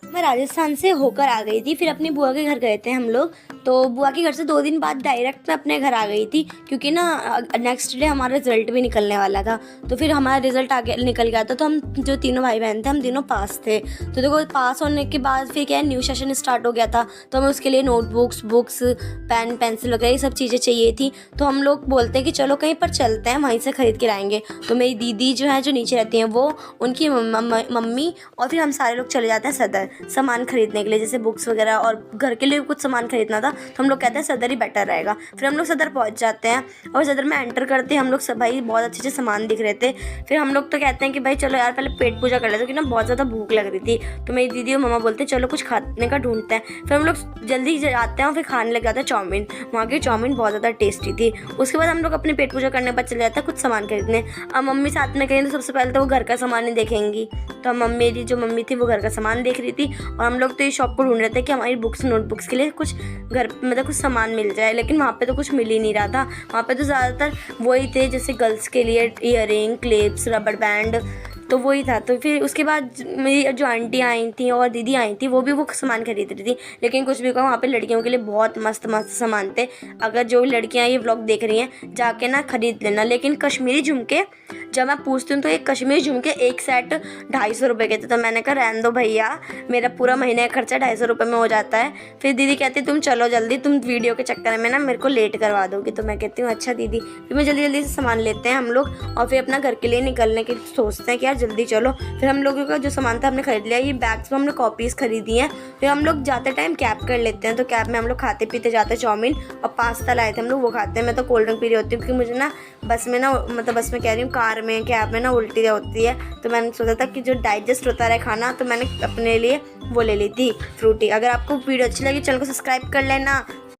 मैं राजस्थान से होकर आ गई थी, फिर अपनी बुआ के घर गए थे हम लोग। तो बुआ के घर से 2 दिन बाद डायरेक्ट मैं अपने घर आ गई थी, क्योंकि ना नेक्स्ट डे हमारा रिजल्ट भी निकलने वाला था। तो फिर हमारा रिजल्ट आगे निकल गया था, तो हम जो तीनों भाई बहन थे हम तीनों पास थे। तो देखो पास होने के बाद फिर क्या है, न्यू सेशन स्टार्ट हो गया था, तो हमें उसके लिए नोटबुक्स, बुक्स, पेन, पेंसिल वगैरह ये सब चीज़ें चाहिए थी। तो हम लोग बोलते हैं कि चलो कहीं पर चलते हैं, वहीं से खरीद के लाएंगे। तो मेरी दीदी जो है, जो नीचे रहती हैं, वो, उनकी मम्मी और फिर हम सारे लोग चले जाते हैं सदर सामान खरीदने के लिए, जैसे बुक्स वगैरह और घर के लिए कुछ सामान खरीदना था। तो हम लोग कहते हैं सदर ही बेटर रहेगा। फिर हम लोग सदर पहुंच जाते हैं और सदर में एंटर करते हैं हम लोग सब, भाई बहुत अच्छे सामान दिख रहे थे। फिर हम लोग तो कहते हैं कि भाई चलो यार पहले पेट पूजा कर लेते हैं, क्योंकि ना बहुत ज़्यादा भूख लग रही थी। तो मेरी दीदी और मम्मा बोलते हैं चलो कुछ खाने का ढूंढते हैं। फिर हम लोग जल्दी जाते हैं और फिर खाने लग जाते हैं चाउमीन। वहाँ की चाउमीन बहुत ज़्यादा टेस्टी थी। उसके बाद हम लोग अपने पेट पूजा करने के बाद चले जाते हैं कुछ सामान खरीदने। अब मम्मी साथ में कहें तो सबसे पहले तो वो घर का सामान ही देखेंगी। तो मेरी जो मम्मी थी वो घर का सामान देख रही थी, और हम लोग तो ये शॉप को ढूंढ रहे थे कि हमारी बुक्स, नोटबुक्स के लिए कुछ घर मतलब कुछ सामान मिल जाए। लेकिन वहाँ पे तो कुछ मिल ही नहीं रहा था। वहाँ पे तो ज़्यादातर वही थे, जैसे गर्ल्स के लिए ईयरिंग, क्लिप्स, रबर बैंड, तो वही था। तो फिर उसके बाद मेरी जो आंटी आई थी और दीदी आई थी, वो सामान खरीद रही थी। लेकिन कुछ भी कहो, वहाँ पे लड़कियों के लिए बहुत मस्त मस्त सामान थे। अगर जो लड़कियाँ ये व्लॉग देख रही हैं, जाके ना खरीद लेना। लेकिन कश्मीरी झुमके जब मैं पूछती हूँ तो एक कश्मीरी झुमके एक सेट 250 रुपये के थे। तो मैंने कहा रहने दो भैया, मेरा पूरा महीने का खर्चा 250 रुपये में हो जाता है। फिर दीदी कहती तुम चलो जल्दी, तुम वीडियो के चक्कर में ना मेरे को लेट करवा दोगी। तो मैं कहती हूँ अच्छा दीदी। फिर मैं जल्दी जल्दी से सामान लेते हैं हम लोग, और फिर अपना घर के लिए निकलने के सोचते हैं कि यार जल्दी चलो। फिर हम लोगों का जो सामान था हमने खरीद लिया। ये बैग्स में हमने कॉपीज़ खरीदी हैं। फिर हम लोग जाते टाइम कैब कर लेते हैं, तो कैब में हम लोग खाते पीते जाते हैं। चाउमीन और पास्ता लाए थे हम लोग, वो खाते हैं। मैं तो कोल्ड ड्रिंक पी रही होती हूँ, क्योंकि मुझे ना बस में ना, मतलब बस में कह रही हूँ, कार में, कैब में ना उल्टी होती है। तो मैंने सोचा था कि जो डाइजेस्ट होता रहे खाना, तो मैंने अपने लिए वो ले ली थी फ्रूटी। अगर आपको वीडियो अच्छी लगी चैनल को सब्सक्राइब कर लेना।